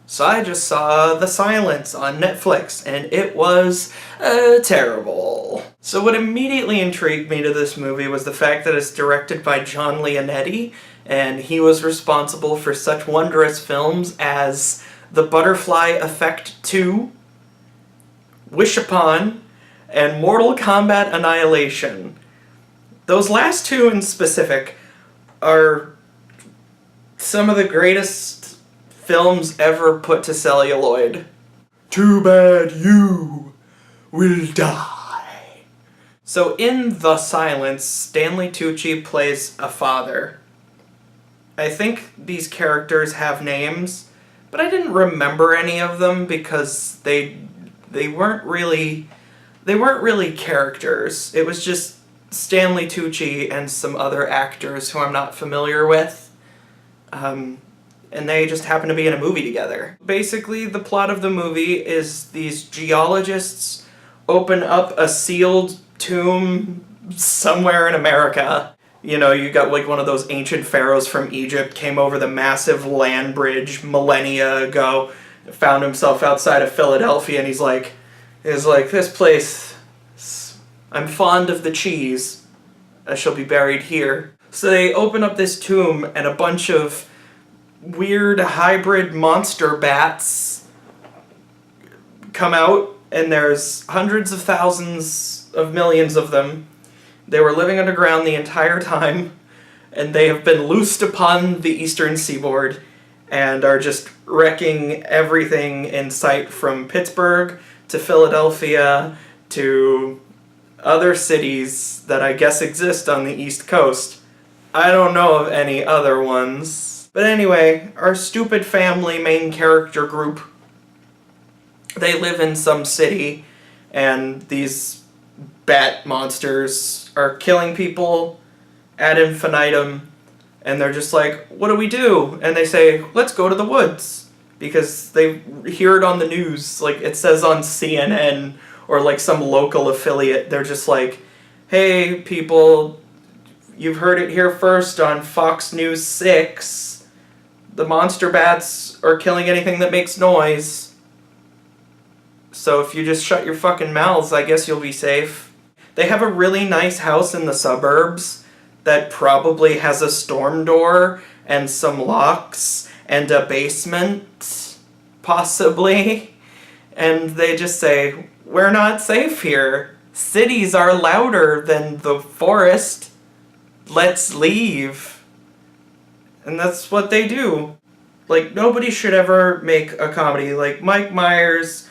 So I just saw The Silence on Netflix, and it was terrible. So what immediately intrigued me to this movie was the fact that it's directed by John Leonetti, and he was responsible for such wondrous films as The Butterfly Effect 2, Wish Upon, and Mortal Kombat Annihilation. Those last two in specific are some of the greatest films ever put to celluloid. Too bad you will die. So in The Silence, Stanley Tucci plays a father. I think these characters have names, but I didn't remember any of them because they weren't really characters. It was just Stanley Tucci and some other actors who I'm not familiar with. And they just happen to be in a movie together. Basically, the plot of the movie is these geologists open up a sealed tomb somewhere in America. You know, you got like one of those ancient pharaohs from Egypt came over the massive land bridge millennia ago, found himself outside of Philadelphia, and he's like, this place, I'm fond of the cheese. I shall be buried here. So they open up this tomb, and a bunch of weird hybrid monster bats come out, and there's hundreds of thousands of millions of them. They were living underground the entire time, and they have been loosed upon the eastern seaboard and are just wrecking everything in sight from Pittsburgh to Philadelphia to other cities that I guess exist on the East Coast. I don't know of any other ones. But anyway, our stupid family main character group, they live in some city, and these bat monsters are killing people ad infinitum, and they're just like, what do we do? And they say, let's go to the woods, because they hear it on the news, like it says on CNN, or like some local affiliate. They're just like, hey people, you've heard it here first on Fox News 6. The monster bats are killing anything that makes noise. So if you just shut your fucking mouths, I guess you'll be safe. They have a really nice house in the suburbs that probably has a storm door and some locks and a basement, possibly. And they just say, we're not safe here. Cities are louder than the forest. Let's leave. And that's what they do. Like, nobody should ever make a comedy. Like, Mike Myers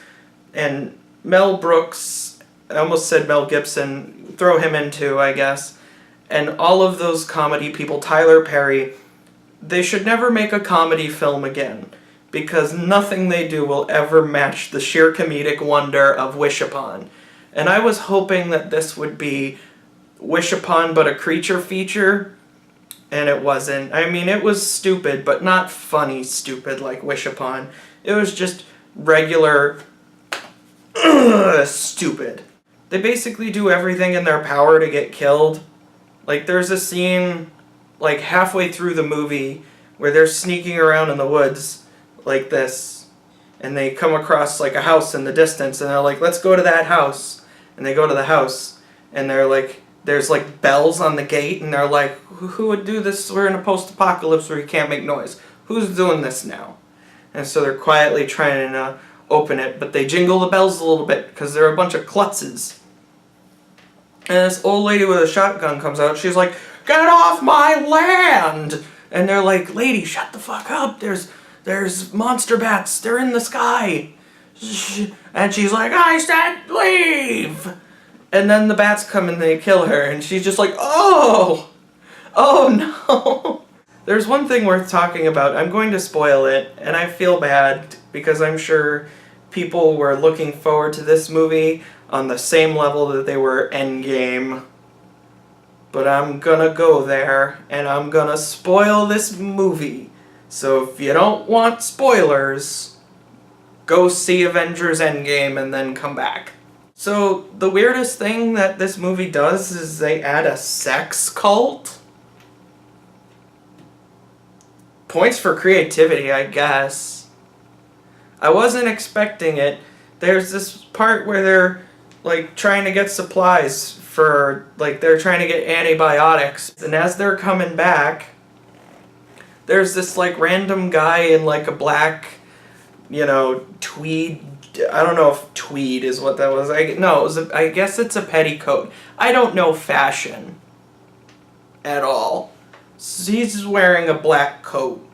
and Mel Brooks, I almost said Mel Gibson, throw him in too, I guess. And all of those comedy people, Tyler Perry, they should never make a comedy film again. Because nothing they do will ever match the sheer comedic wonder of Wish Upon. And I was hoping that this would be Wish Upon but a creature feature. And it wasn't. I mean, it was stupid, but not funny stupid like Wish Upon. It was just regular stupid. They basically do everything in their power to get killed. Like, there's a scene, like, halfway through the movie where they're sneaking around in the woods like this. And they come across, like, a house in the distance, and they're like, let's go to that house. And they go to the house, and they're like, there's like bells on the gate, and they're like, who would do this? We're in a post-apocalypse where you can't make noise. Who's doing this now? And so they're quietly trying to open it, but they jingle the bells a little bit because they're a bunch of klutzes. And this old lady with a shotgun comes out. She's like, get off my land! And they're like, lady, shut the fuck up. There's monster bats. They're in the sky. And she's like, I said leave! And then the bats come and they kill her, and she's just like, oh no. There's one thing worth talking about. I'm going to spoil it, and I feel bad because I'm sure people were looking forward to this movie on the same level that they were Endgame. But I'm gonna go there, and I'm gonna spoil this movie. So if you don't want spoilers, go see Avengers Endgame and then come back. So, the weirdest thing that this movie does is they add a sex cult? Points for creativity, I guess. I wasn't expecting it. There's this part where they're like trying to get supplies for, like, they're trying to get antibiotics, and as they're coming back, there's this like random guy in like a black, tweed. I don't know if tweed is what that was. I guess it's a petticoat. I don't know fashion at all. So he's wearing a black coat,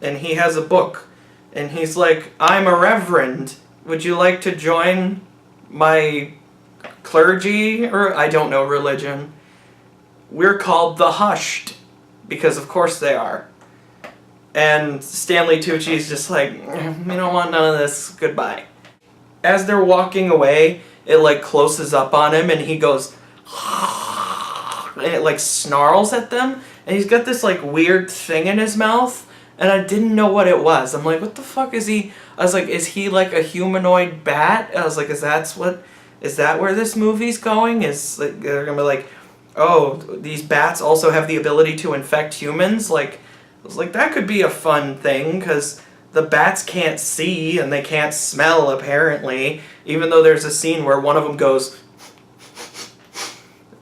and he has a book, and he's like, "I'm a reverend. Would you like to join my clergy?" Or I don't know religion. We're called the Hushed, because of course they are. And Stanley Tucci's just like, "We don't want none of this, goodbye." As they're walking away, it like closes up on him, and he goes, and it like snarls at them, and he's got this like weird thing in his mouth, and I didn't know what it was. I'm like, what the fuck is he? I was like, is he like a humanoid bat? I was like, is that where this movie's going? Is like they're gonna be like, oh, these bats also have the ability to infect humans? Like, I was like, that could be a fun thing, because the bats can't see and they can't smell, apparently, even though there's a scene where one of them goes,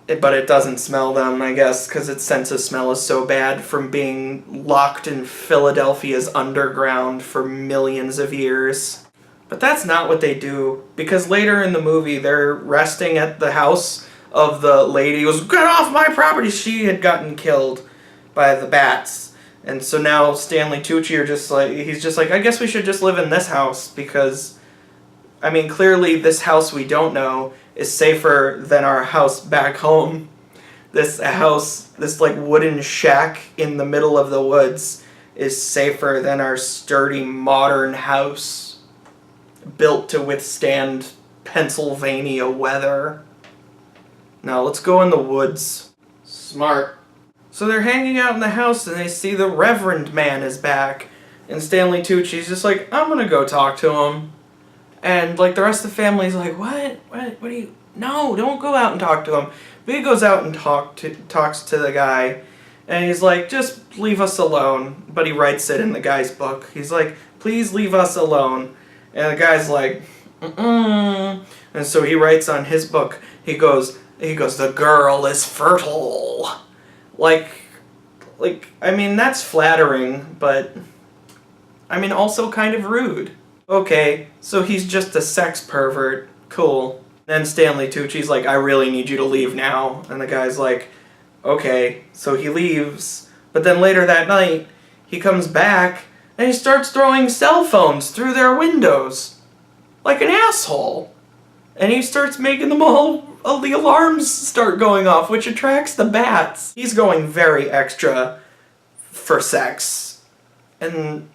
but it doesn't smell them, I guess, because its sense of smell is so bad from being locked in Philadelphia's underground for millions of years. But that's not what they do, because later in the movie, they're resting at the house of the lady who goes, "Get off my property!" She had gotten killed by the bats. And so now Stanley Tucci he's just like, I guess we should just live in this house, because, I mean, clearly this house we don't know is safer than our house back home. This house, this like wooden shack in the middle of the woods, is safer than our sturdy modern house built to withstand Pennsylvania weather. Now let's go in the woods. Smart. So they're hanging out in the house, and they see the Reverend man is back, and Stanley Tucci's just like, I'm gonna go talk to him. And like the rest of the family's like, what do you, no, don't go out and talk to him. But he goes out and talks to the guy, and he's like, just leave us alone. But he writes it in the guy's book. He's like, please leave us alone. And the guy's like, mm-mm. And so he writes on his book, he goes, the girl is fertile. Like, I mean, that's flattering, but, I mean, also kind of rude. Okay, so he's just a sex pervert. Cool. Then Stanley Tucci's like, I really need you to leave now. And the guy's like, okay. So he leaves. But then later that night, he comes back, and he starts throwing cell phones through their windows. Like an asshole. And he starts making them all the alarms start going off, which attracts the bats. He's going very extra for sex. And,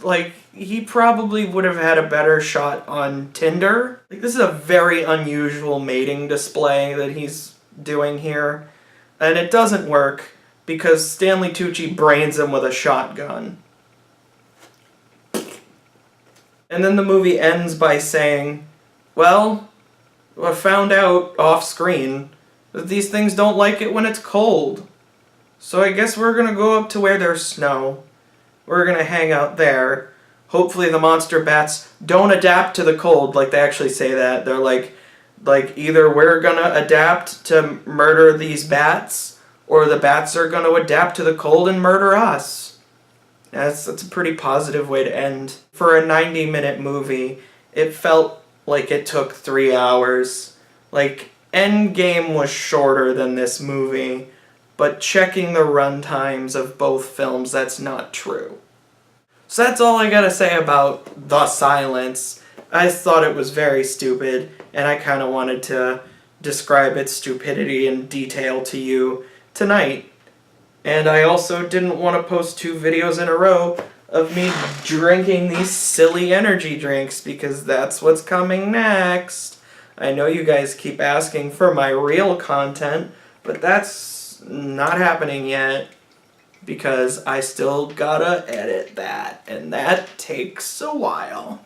like, he probably would have had a better shot on Tinder. Like, this is a very unusual mating display that he's doing here. And it doesn't work because Stanley Tucci brains him with a shotgun. And then the movie ends by saying, well, I found out off-screen that these things don't like it when it's cold. So I guess we're gonna go up to where there's snow. We're gonna hang out there. Hopefully the monster bats don't adapt to the cold, like they actually say that. They're like either we're gonna adapt to murder these bats, or the bats are gonna adapt to the cold and murder us. That's a pretty positive way to end. For a 90-minute movie, it felt like it took 3 hours. Like, Endgame was shorter than this movie, but checking the runtimes of both films, that's not true. So that's all I gotta say about The Silence. I thought it was very stupid, and I kinda wanted to describe its stupidity in detail to you tonight. And I also didn't want to post 2 videos in a row of me drinking these silly energy drinks, because that's what's coming next. I know you guys keep asking for my real content, but that's not happening yet, because I still gotta edit that, and that takes a while.